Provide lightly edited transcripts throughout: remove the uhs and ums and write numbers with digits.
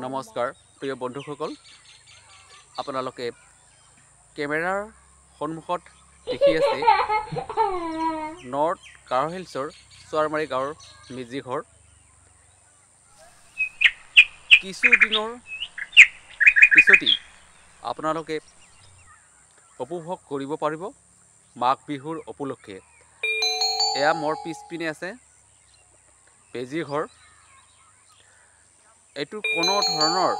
নমস্কাৰ প্ৰিয় বন্ধুসকল, আপোনালোকে কেমেৰাৰ সন্মুখত দেখি আছে নৰ্থ গাৰো হিলছৰ চোৱাৰমাৰী গাঁৱৰ মেজি ঘৰ। কিছুদিনৰ পিছতেই আপোনালোকে উপভোগ কৰিব পাৰিব মাঘ বিহুৰ উপলক্ষে। এয়া মোৰ পিছপিনে আছে মেজি ঘৰ। এইটো কোনো ধৰণৰ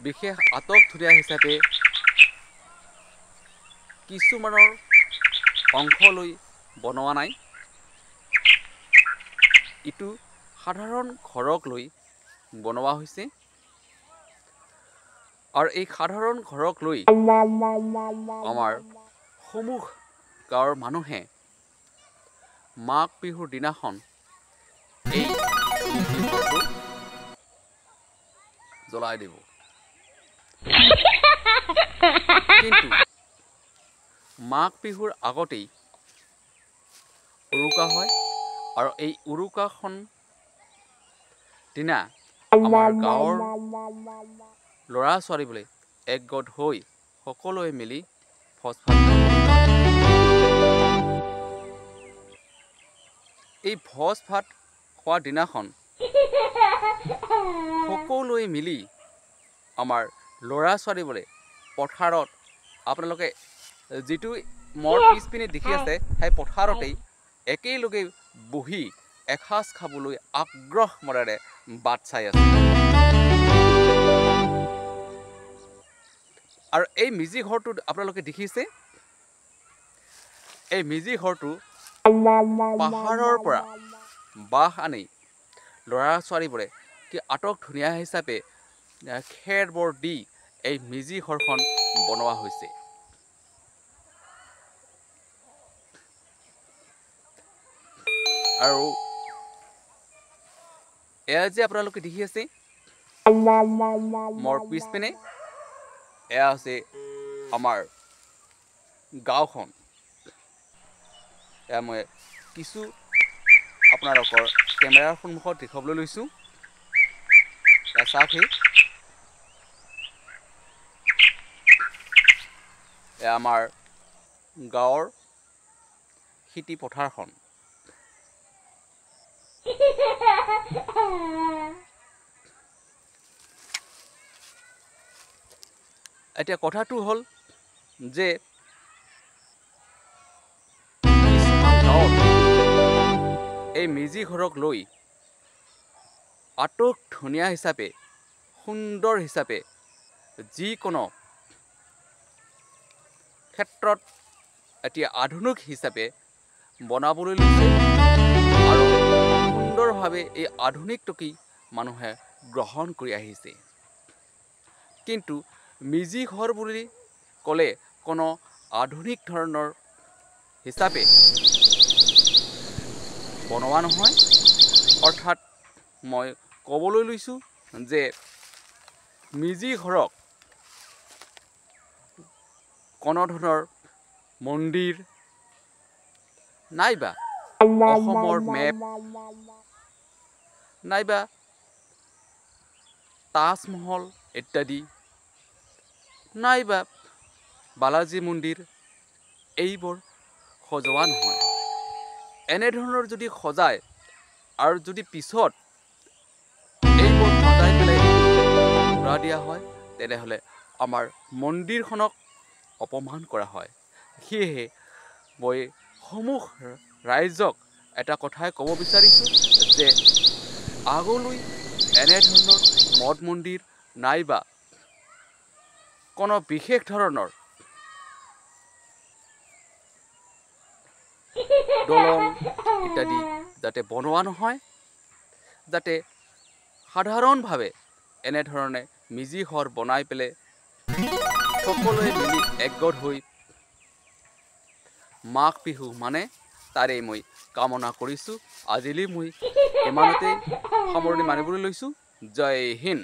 বিশেষ আটকধুনীয়া হিচাপে কিছুমানৰ অংশ লৈ বনোৱা নাই। ইটো সাধাৰণ ঘৰক লৈ বনোৱা হৈছে আৰু এই সাধাৰণ ঘৰক লৈ আমাৰ সমূহ গাঁৱৰ মানুহে মাঘ বিহুৰ দিনাখন এই মেজি ঘৰটো জ্বলাই দিব। কিন্তু মাঘ বিহুৰ আগতেই উৰুকা হয় আৰু এই উৰুকাখন দিনা আমাৰ গাঁৱৰ ল'ৰা ছোৱালীবোৰে একগোট হৈ সকলোৱে মিলি ভোজ ভাত খায়। এই ভোজ ভাত খোৱাৰ দিনাখন সকলোৱে মিলি আমাৰ ল'ৰা ছোৱালীবোৰে পথাৰত, আপোনালোকে যিটো মোৰ পিছপিনে দেখি আছে সেই পথাৰতেই একেলগে বহি এসাঁজ খাবলৈ আগ্ৰহ মনেৰে বাট চাই আছে। আৰু এই মেজি ঘৰটো আপোনালোকে দেখিছে, এই মেজি ঘৰটো পাহাৰৰ পৰা বাঁহ আনি ল'ৰা ছোৱালীবোৰে কি আটকধুনীয়া হিচাপে খেৰবোৰ দি এই মেজি ঘৰখন বনোৱা হৈছে। আৰু এয়া যে আপোনালোকে দেখি আছে মোৰ পিছপিনে, এয়া আছে আমাৰ গাঁওখন। এয়া মই কিছু আপোনালোকৰ কেমেৰাৰ সন্মুখত দেখাবলৈ লৈছোঁ। চাওক, এয়া আমাৰ গাঁৱৰ খেতি পথাৰখন। এতিয়া কথাটো হ'ল যে কিছুমান গাঁৱত এই মেজি ঘৰক লৈ আটকধুনীয়া হিচাপে, সুন্দৰ হিচাপে যিকোনো ক্ষেত্ৰত এতিয়া আধুনিক হিচাপে বনাবলৈ লৈছে আৰু সুন্দৰভাৱে এই আধুনিকটোকেই মানুহে গ্ৰহণ কৰি আহিছে। কিন্তু মেজি ঘৰ বুলি ক'লে কোনো আধুনিক ধৰণৰ হিচাপে বনোৱা নহয়। অৰ্থাৎ মই ক'বলৈ লৈছোঁ যে মেজি ঘৰক কোনো ধৰণৰ মন্দিৰ নাইবা অসমৰ মেপ নাইবা তাজমহল ইত্যাদি নাইবা বালাজী মন্দিৰ এইবোৰ সজোৱা নহয়। এনেধৰণৰ যদি সজায় আৰু যদি পিছত এইবোৰ সজাই পেলাই উৰা দিয়া হয়, তেনেহ'লে আমাৰ মন্দিৰখনক অপমান কৰা হয়। সেয়েহে মই সমূহ ৰাইজক এটা কথাই ক'ব বিচাৰিছোঁ যে আগলৈ এনেধৰণৰ মঠ মন্দিৰ নাইবা কোনো বিশেষ ধৰণৰ দলং ইত্যাদি যাতে বনোৱা নহয়, যাতে সাধাৰণভাৱে এনেধৰণে মেজি ঘৰ বনাই পেলাই সকলোৱে মিলি একগোট হৈ মাঘ বিহু মানে তাৰেই মই কামনা কৰিছোঁ। আজিলৈ মই ইমানতে সামৰণি মাৰিবলৈ লৈছোঁ। জয় হিন্দ।